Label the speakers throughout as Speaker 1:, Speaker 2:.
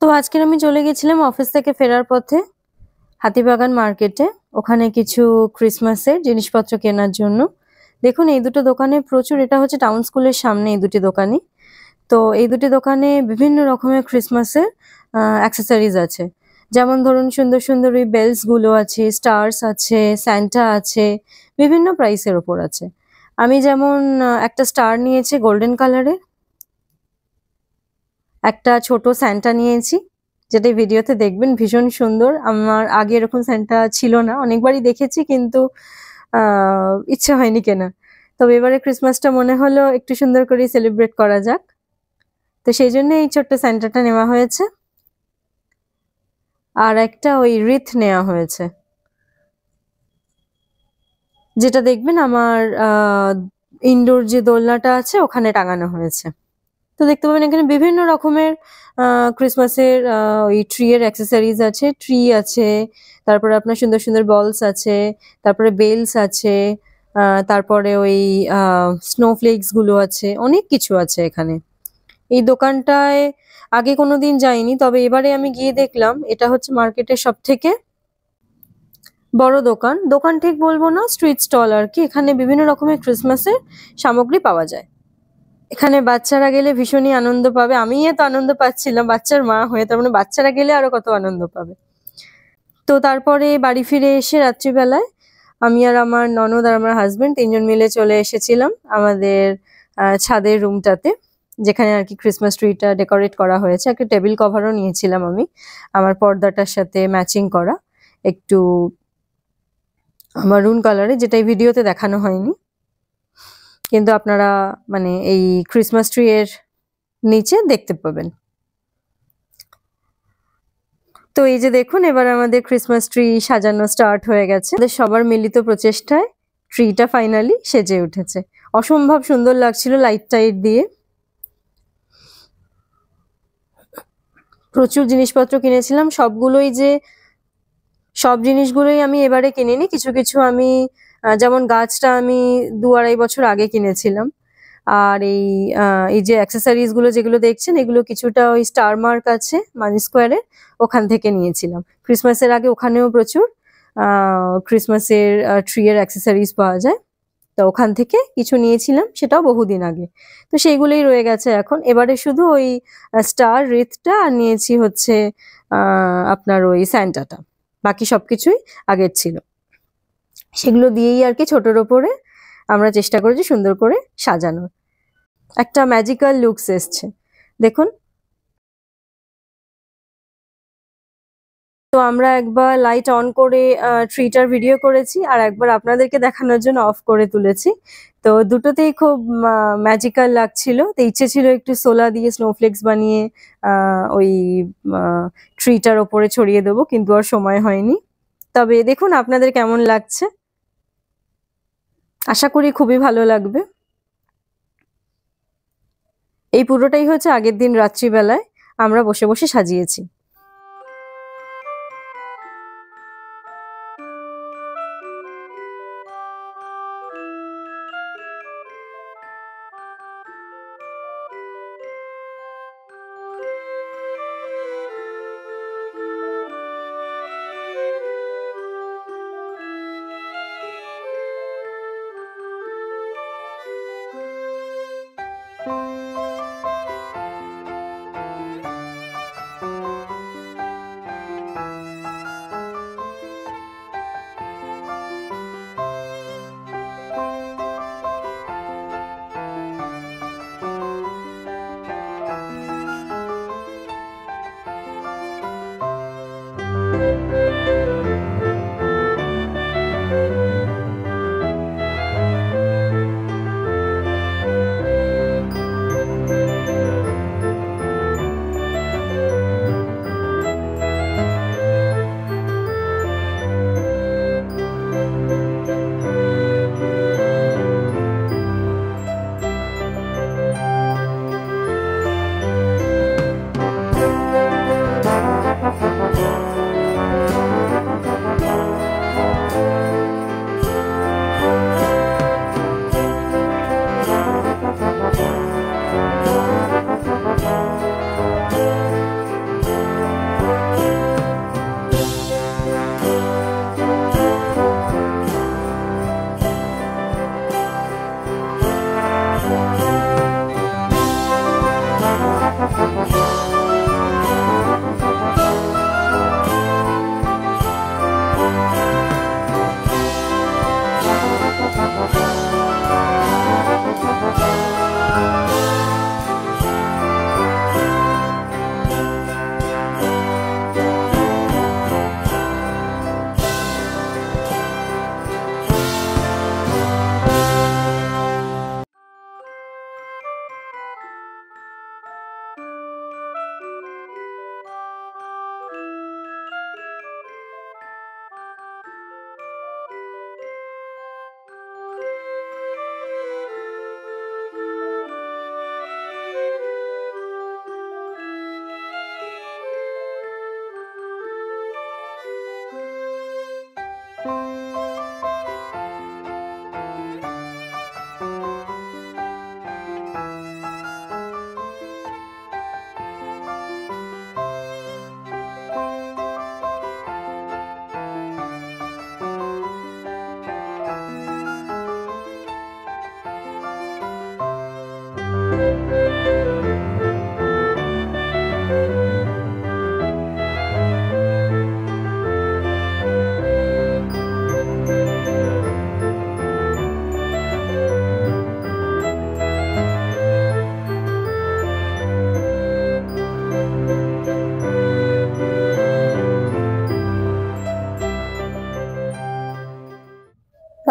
Speaker 1: তো আজকের আমি চলে গেছিলাম অফিস থেকে ফেরার পথে হাতিবাগান মার্কেটে। ওখানে কিছু ক্রিসমাসের জিনিসপত্র কেনার জন্য। দেখুন এই দুটো দোকানে প্রচুর, এটা হচ্ছে টাউন স্কুলের সামনে এই দুটি দোকানই। তো এই দুটি দোকানে বিভিন্ন রকমের ক্রিসমাসের অ্যাক্সেসরিজ আছে। যেমন ধরুন সুন্দর সুন্দর ওই বেলস গুলো আছে, স্টার্স আছে, স্যান্টা আছে, বিভিন্ন প্রাইসের ওপর আছে। আমি যেমন একটা স্টার নিয়েছি গোল্ডেন কালারের, একটা ছোট স্যান্টা নিয়েছি, যেটা ভিডিওতে দেখবেন ভীষণ সুন্দর। আমার আগে এরকম স্যান্টা ছিল না, অনেকবারই দেখেছি কিন্তু ইচ্ছে হয়নি কেনা। তবে এবারে ক্রিসমাসটা মনে হলো একটু সুন্দর করে সেলিব্রেট করা যাক, তো সেই জন্য এই ছোট্ট স্যান্টাটা নেওয়া হয়েছে। আর একটা ওই রিথ নেওয়া হয়েছে, যেটা দেখবেন আমার ইনডোর যে দোলনাটা আছে ওখানে টাঙানো হয়েছে। তো দেখতে পাবেন এখানে বিভিন্ন রকমের ক্রিসমাসের ওই ট্রি এর অ্যাক্সেসরিজ আছে, ট্রি আছে, তারপরে আপনার সুন্দর সুন্দর বলস আছে, তারপরে বেলস আছে, তারপরে ওই স্নোফ্লেক্স গুলো আছে, অনেক কিছু আছে এখানে। এই দোকানটায় আগে কোনোদিন যাইনি, তবে এবারে আমি গিয়ে দেখলাম এটা হচ্ছে মার্কেটের সব থেকে বড় দোকান। দোকান ঠিক বলবো না, স্ট্রিট স্টল আর কি। এখানে বিভিন্ন রকমের ক্রিসমাসের সামগ্রী পাওয়া যায়। এখানে বাচ্চারা গেলে ভীষণই আনন্দ পাবে, আমি এত আনন্দ পাচ্ছিলাম বাচ্চার মা হয়ে, তার মানে বাচ্চারা গেলে আরো কত আনন্দ পাবে। তো তারপরে বাড়ি ফিরে এসে রাত্রিবেলায় আমি আর আমার ননদ আর আমার হাজবেন্ড তিনজন মিলে চলে এসেছিলাম আমাদের ছাদের রুমটাতে, যেখানে আর কি ক্রিসমাস ট্রিটা ডেকোরেট করা হয়েছে। একটা টেবিল কভারও নিয়েছিলাম আমি, আমার পর্দাটার সাথে ম্যাচিং করা, একটু মারুন কালারে, যেটা এই ভিডিওতে দেখানো হয়নি, কিন্তু আপনারা মানে এই ক্রিসমাস ট্রি এর নিচে দেখতে পাবেন। তো এই যে দেখুন এবার আমাদের ক্রিসমাস ট্রি সাজানো স্টার্ট হয়ে গেছে। আমাদের সবার মিলিত প্রচেষ্টায় ট্রিটা ফাইনালি সেজে উঠেছে। অসম্ভব সুন্দর লাগছিল লাইট টাইট দিয়ে। প্রচুর জিনিসপত্র কিনেছিলাম, সব জিনিসগুলোই আমি এবারে কিনিনি, কিছু কিছু আমি যেমন গাছটা আমি 2-2.5 বছর আগে কিনেছিলাম। আর এই যে অ্যাক্সেসরিজ গুলো যেগুলো দেখছেন, এগুলো কিছুটা ওই স্টার মার্ক আছে মানি স্কোয়ারে, ওখান থেকে নিয়েছিলাম। ক্রিসমাসের আগে ওখানেও প্রচুর ক্রিসমাসের ট্রি এর অ্যাক্সেসরিজ পাওয়া যায়, তো ওখান থেকে কিছু নিয়েছিলাম, সেটাও বহুদিন আগে। তো সেইগুলোই রয়ে গেছে এখন। এবারে শুধু ওই স্টার রিথটা আর নিয়েছি হচ্ছে আপনার ওই স্যান্টাটা, বাকি সবকিছুই আগের ছিল। সেগুলো দিয়েই আর কি ছোটর ওপরে আমরা চেষ্টা করেছি সুন্দর করে সাজানোর, একটা ম্যাজিক্যাল লুকস এসছে দেখুন। তো আমরা একবার লাইট অন করে ট্রিটার ভিডিও করেছি, আর একবার আপনাদেরকে দেখানোর জন্য অফ করে তুলেছি। তো দুটোতেই খুব ম্যাজিক্যাল লাগছিল। তো ইচ্ছে ছিল একটু সোলা দিয়ে স্নোফ্লেক্স বানিয়ে ওই ট্রিটার ওপরে ছড়িয়ে দেবো, কিন্তু আর সময় হয়নি। তবে দেখুন আপনাদের কেমন লাগছে, আশা করি খুবই ভালো লাগবে। এই পুরোটাই হচ্ছে আগের দিন রাত্রিবেলায় আমরা বসে বসে সাজিয়েছি।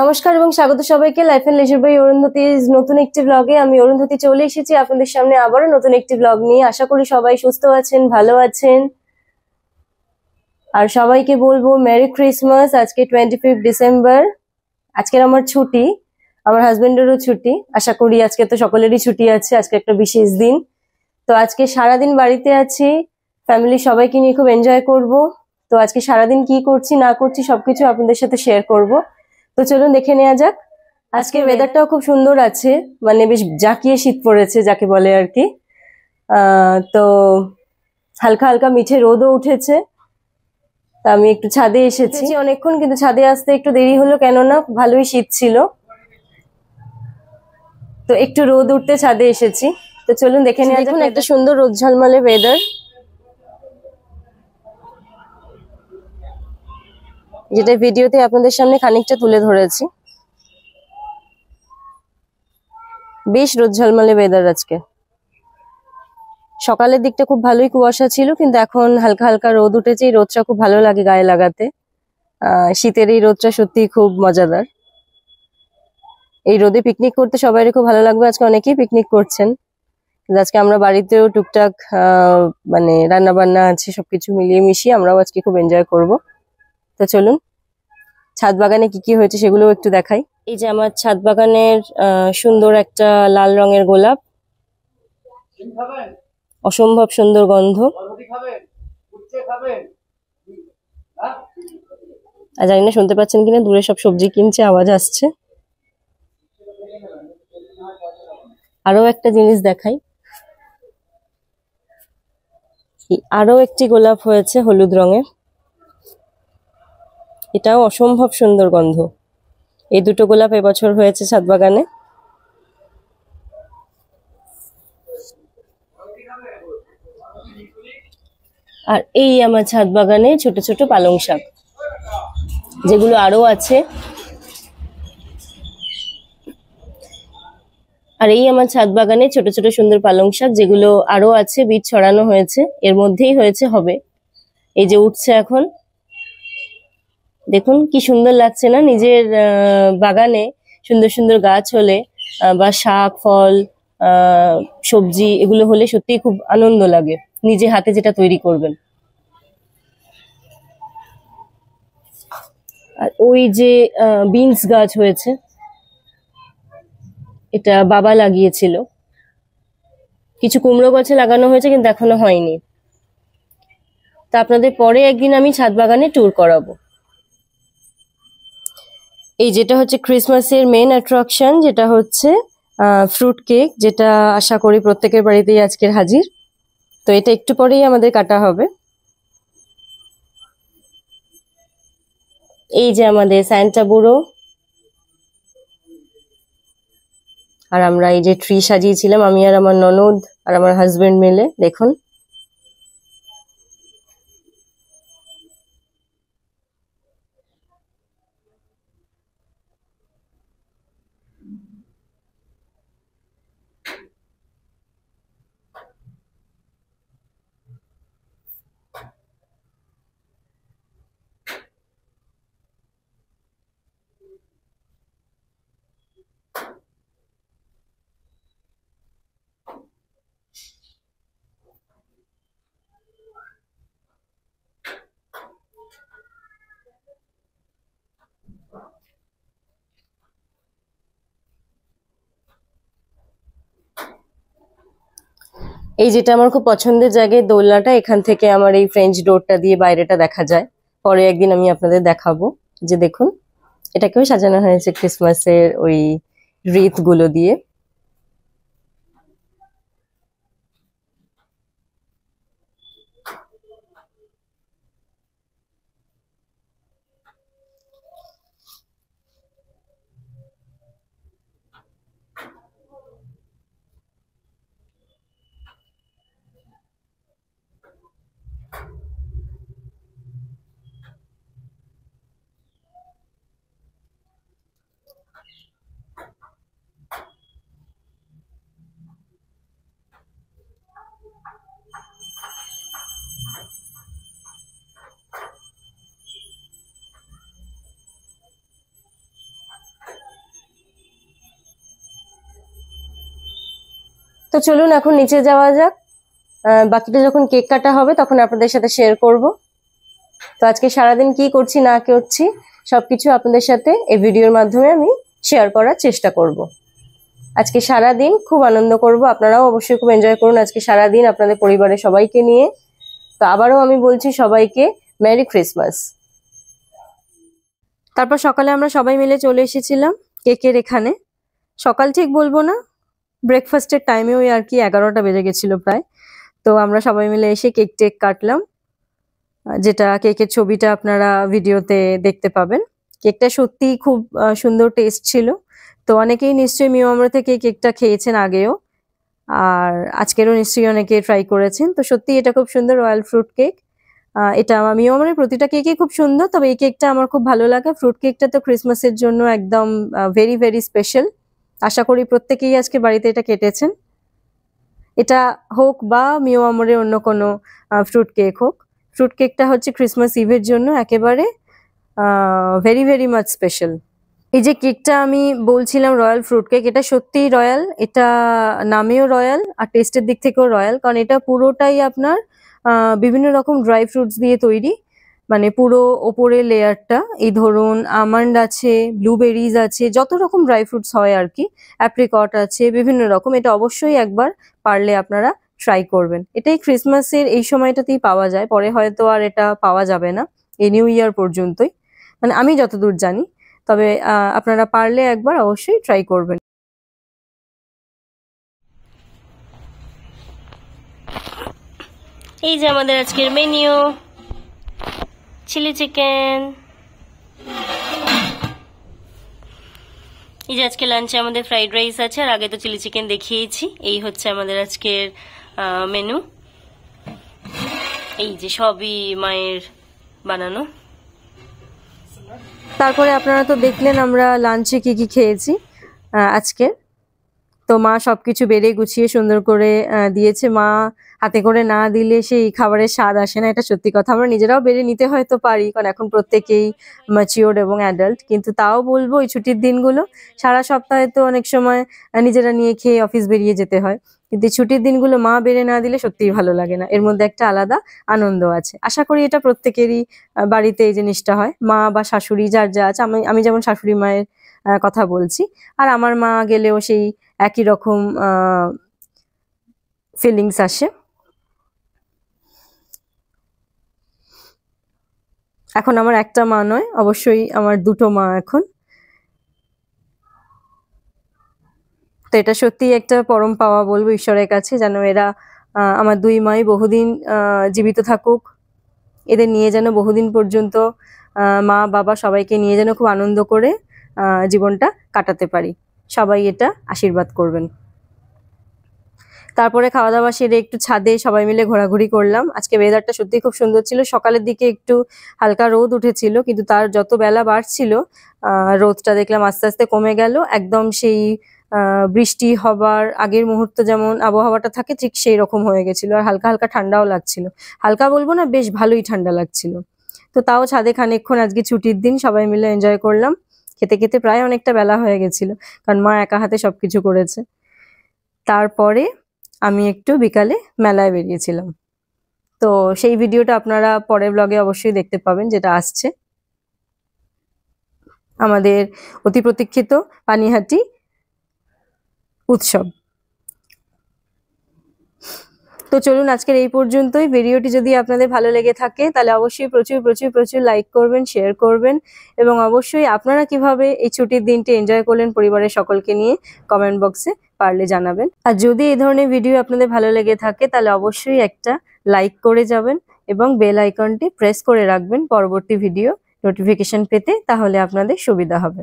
Speaker 1: নমস্কার এবং স্বাগত সবাইকে লাইফ এন্ড লেজার বাই অরুন্ধতির নতুন একটি ব্লগে। আমি অরুন্ধতি চলে এসেছি আপনাদের সামনে আবারও নতুন একটি ব্লগ নিয়ে। আশা করি সবাই সুস্থ আছেন, ভালো আছেন। আর সবাইকে বলবো মেরি ক্রিসমাস। আজকে 25 ডিসেম্বর। আজকের আমার ছুটি, আমার হাজবেন্ডেরও ছুটি। আশা করি আজকে তো সকলেরই ছুটি আছে, আজকে একটা বিশেষ দিন। তো আজকে সারাদিন বাড়িতে আছি, ফ্যামিলি সবাইকে নিয়ে খুব এনজয় করব। তো আজকে সারাদিন কি করছি না করছি সবকিছু আপনাদের সাথে শেয়ার করব। তো চলুন দেখে নেওয়া যাক। আজকে ওয়েদারটাও খুব সুন্দর আছে, মানে বেশ জাঁকিয়ে শীত পড়েছে যাকে বলে আর কি। তো হালকা হালকা মিঠে রোদও উঠেছে। তা আমি একটু ছাদে এসেছি অনেকক্ষণ, কিন্তু ছাদে আসতে একটু দেরি হলো, কেননা ভালোই শীত ছিল। তো একটু রোদ উঠতে ছাদে এসেছি। তো চলুন দেখে নেওয়া যাক। একটা সুন্দর রোদ ঝলমলে ওয়েদার, যেটা ভিডিওতে আপনাদের সামনে খানিকটা তুলে ধরেছি। বেশ রোদ ঝলমলে ওয়েদার আজকে। সকালের দিকটা খুব ভালোই কুয়াশা ছিল, কিন্তু এখন হালকা হালকা রোদ উঠেছে। এই রোদটা খুব ভালো লাগে গায়ে লাগাতে। শীতের এই রোদটা সত্যি খুব মজাদার। এই রোদে পিকনিক করতে সবারই খুব ভালো লাগবে। আজকে অনেকেই পিকনিক করছেন, কিন্তু আজকে আমরা বাড়িতেও টুকটাক মানে রান্না বান্না আছে, সবকিছু মিলিয়ে মিশিয়ে আমরাও আজকে খুব এনজয় করব। তো চলুন ছাদ বাগানে কি কি হয়েছে সেগুলো একটু দেখাই। এই যে আমার ছাদ বাগানের সুন্দর একটা লাল রঙের গোলাপ, অসম্ভব সুন্দর গন্ধ। আর জানি না শুনতে পাচ্ছেন কিনা, দূরে সব সবজি কিনছে, আওয়াজ আসছে। আরো একটা জিনিস দেখাই, আরো একটি গোলাপ হয়েছে হলুদ রঙের, এটাও অসম্ভব সুন্দর গন্ধ। এই দুটো গোলাপ এবছর হয়েছে ছাদ বাগানে। আর এই আমার ছাদ বাগানে ছোট ছোট পালং শাক, যেগুলো আরো আছে। আর এই আমার ছাদ বাগানে ছোট ছোট সুন্দর পালং শাক, যেগুলো আরো আছে, বীজ ছড়ানো হয়েছে, এর মধ্যেই হয়েছে, হবে। এই যে উঠছে এখন, দেখুন কি সুন্দর লাগছে না? নিজের বাগানে সুন্দর সুন্দর গাছ হলে বা শাক ফল সবজি এগুলো হলে সত্যিই খুব আনন্দ লাগে, নিজে হাতে যেটা তৈরি করবেন। আর ওই যে বিনস গাছ হয়েছে, এটা বাবা লাগিয়েছিল। কিছু কুমড়ো গাছে লাগানো হয়েছে, কিন্তু এখনো হয়নি। তা আপনাদের পরে একদিন আমি ছাদ বাগানে ট্যুর করাবো। এই যেটা হচ্ছে ক্রিসমাসের মেন অ্যাট্রাকশন, যেটা হচ্ছে ফ্রুট কেক, যেটা আশা করি প্রত্যেকের বাড়িতেই আজকের হাজির। তো এটা একটু পরেই আমাদের কাটা হবে। এই যে আমাদের স্যান্টা বুড়ো, আর আমরা এই যে ট্রি সাজিয়েছিলাম আমি আর আমার ননদ আর আমার হাজবেন্ড মিলে, দেখুন। এই যেটা আমার খুব পছন্দের জায়গায় দোলনাটা, এখান থেকে আমার এই ফ্রেঞ্চ ডোরটা দিয়ে বাইরেটা দেখা যায়। পরে একদিন আমি আপনাদের দেখাবো। যে দেখুন, এটাকেও সাজানো হয়েছে ক্রিসমাসের ওই রিথ গুলো দিয়ে। তো চলুন এখন নিচে যাওয়া যাক, বাকিটা যখন কেক কাটা হবে তখন আপনাদের সাথে শেয়ার করব। তো আজকে সারাদিন কি করছি না করছি সবকিছু আপনাদের সাথে এই ভিডিওর মাধ্যমে আমি শেয়ার করার চেষ্টা করব। আজকে সারাদিন খুব আনন্দ করব, আপনারাও অবশ্যই খুব এনজয় করুন আজকে সারাদিন আপনাদের পরিবারের সবাইকে নিয়ে। তো আবারও আমি বলছি সবাইকে মেরি ক্রিসমাস। তারপর সকালে আমরা সবাই মিলে চলে এসেছিলাম কেকের এখানে। সকাল ঠিক বলবো না, ব্রেকফাস্টের টাইমে ওই আর কি 11টা বেজে গেছিল প্রায়। তো আমরা সবাই মিলে এসে কেক টেক কাটলাম, যেটা কেকের ছবিটা আপনারা ভিডিওতে দেখতে পাবেন। কেকটা সত্যিই খুব সুন্দর টেস্ট ছিল। তো অনেকেই নিশ্চয়ই মিও আমরা থেকে কেকটা খেয়েছেন আগেও, আর আজকেরও নিশ্চয়ই অনেকে ট্রাই করেছেন। তো সত্যি এটা খুব সুন্দর রয়্যাল ফ্রুট কেক। এটা মিও আমরের প্রতিটা কেকই খুব সুন্দর, তবে এই কেকটা আমার খুব ভালো লাগে। ফ্রুট কেকটা তো ক্রিসমাসের জন্য একদম ভেরি ভেরি স্পেশাল। আশা করি প্রত্যেকেই আজকে বাড়িতে এটা কেটেছেন। এটা হোক বা মিও আমরের অন্য কোনো ফ্রুট কেক হোক, ফ্রুট কেকটা হচ্ছে ক্রিসমাস ইভের জন্য একেবারে ভেরি ভেরি মাচ স্পেশাল। এই যে কেকটা আমি বলছিলাম রয়্যাল ফ্রুট কেক, এটা সত্যিই রয়্যাল। এটা নামেও রয়্যাল আর টেস্টের দিক থেকেও রয়্যাল, কারণ এটা পুরোটাই আপনার বিভিন্ন রকম ড্রাই ফ্রুটস দিয়ে তৈরি। মানে পুরো ওপরের লেয়ারটা এই ধরুন আমন্ড আছে, ব্লুবেরিজ আছে, যত রকম ড্রাই ফ্রুটস হয় আর কি, অ্যাপ্রিকট আছে, বিভিন্ন রকম। এটা অবশ্যই একবার পারলে আপনারা ট্রাই করবেন। এটাই ক্রিসমাসের এই সময়টাতেই পাওয়া যায়, পরে হয়তো আর এটা পাওয়া যাবে না এই নিউ ইয়ার পর্যন্তই, মানে আমি যতদূর জানি। তবে আপনারা পারলে একবার অবশ্যই ট্রাই করবেন।
Speaker 2: এই যে আমাদের আজকের মেনিউ, চিলি চিকেন। এই যে আজকে লাঞ্চে আমাদের ফ্রাইড রাইস আছে, আর আগে তো চিলি চিকেন দেখিয়েছি। এই হচ্ছে আমাদের আজকের মেনু। এই যে সবই মায়ের বানানো।
Speaker 1: তারপরে আপনারা তো দেখলেন আমরা লাঞ্চে কি কি খেয়েছি আজকে। তো মা সবকিছু বেড়ে গুছিয়ে সুন্দর করে দিয়েছে। মা হাতে করে না দিলে সেই খাবারের স্বাদ আসে না, এটা সত্যি কথা। আমরা নিজেরাও বেড়ে নিতে হয়তো পারি, কারণ এখন প্রত্যেকেই ম্যাচিওর এবং অ্যাডাল্ট, কিন্তু তাও বলবো এই ছুটির দিনগুলো, সারা সপ্তাহে তো অনেক সময় নিজেরা নিয়ে খেয়ে অফিস বেরিয়ে যেতে হয়, কিন্তু ছুটির দিনগুলো মা বেড়ে না দিলে সত্যিই ভালো লাগে না। এর মধ্যে একটা আলাদা আনন্দ আছে। আশা করি এটা প্রত্যেকেরই বাড়িতে এই জিনিসটা হয়। মা বা শাশুড়ি যার যা আছে, আমি যেমন শাশুড়ি মায়ের কথা বলছি, আর আমার মা গেলেও সেই একই রকম ফিলিংস আসে। এখন আমার একটা মা নয়, অবশ্যই আমার দুটো মা এখন। তো এটা সত্যি একটা পরম পাওয়া বলবো ঈশ্বরের কাছে, যেন এরা আমার দুই মাই বহুদিন জীবিত থাকুক। এদের নিয়ে যেন বহুদিন পর্যন্ত মা বাবা সবাইকে নিয়ে যেন খুব আনন্দ করে জীবনটা কাটাতে পারি। সবাই এটা আশীর্বাদ করবেন। তারপরে খাওয়া দাওয়া সেরে একটু ছাদে সবাই মিলে ঘোরাঘুরি করলাম। আজকে ওয়েদারটা সত্যি খুব সুন্দর ছিল। সকালের দিকে একটু হালকা রোদ উঠেছিল, কিন্তু তার যত বেলা বাড়ছিল রোদটা দেখলাম আস্তে আস্তে কমে গেল। একদম সেই বৃষ্টি হবার আগের মুহূর্ত যেমন আবহাওয়াটা থাকে ঠিক সেই রকম হয়ে গেছিল, আর হালকা হালকা ঠান্ডাও লাগছিল। হালকা বলবো না, বেশ ভালোই ঠান্ডা লাগছিল। তো তাও ছাদে খানিকক্ষণ আজকে ছুটির দিন সবাই মিলে এনজয় করলাম। খেতে খেতে প্রায় অনেকটা বেলা হয়ে গেছিল, কারণ মা একা হাতে সবকিছু করেছে। তারপরে আমি একটু বিকালে মেলায় বেরিয়েছিলাম। তো সেই ভিডিওটা আপনারা পরের ব্লগে অবশ্যই দেখতে পাবেন, যেটা আসছে। আমাদের অতি প্রতীক্ষিত পানিহাটি উৎসব। তো চলুন আজকের এই পর্যন্তই। ভিডিওটি যদি আপনাদের ভালো লেগে থাকে তাহলে অবশ্যই প্রচুর প্রচুর প্রচুর লাইক করবেন, শেয়ার করবেন, এবং অবশ্যই আপনারা কিভাবে এই ছুটির দিনটি এনজয় করলেন পরিবারের সকলকে নিয়ে কমেন্ট বক্সে পারলে জানাবেন। আর যদি এই ধরনের ভিডিও আপনাদের ভালো লেগে থাকে তাহলে অবশ্যই একটা লাইক করে যাবেন এবং বেল আইকনটি প্রেস করে রাখবেন পরবর্তী ভিডিও নোটিফিকেশন পেতে, তাহলে আপনাদের সুবিধা হবে।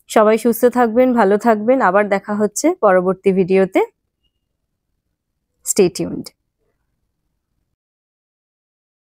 Speaker 1: সবাই সুস্থ থাকবেন, ভালো থাকবেন। আবার দেখা হচ্ছে পরবর্তী ভিডিওতে। Stay tuned.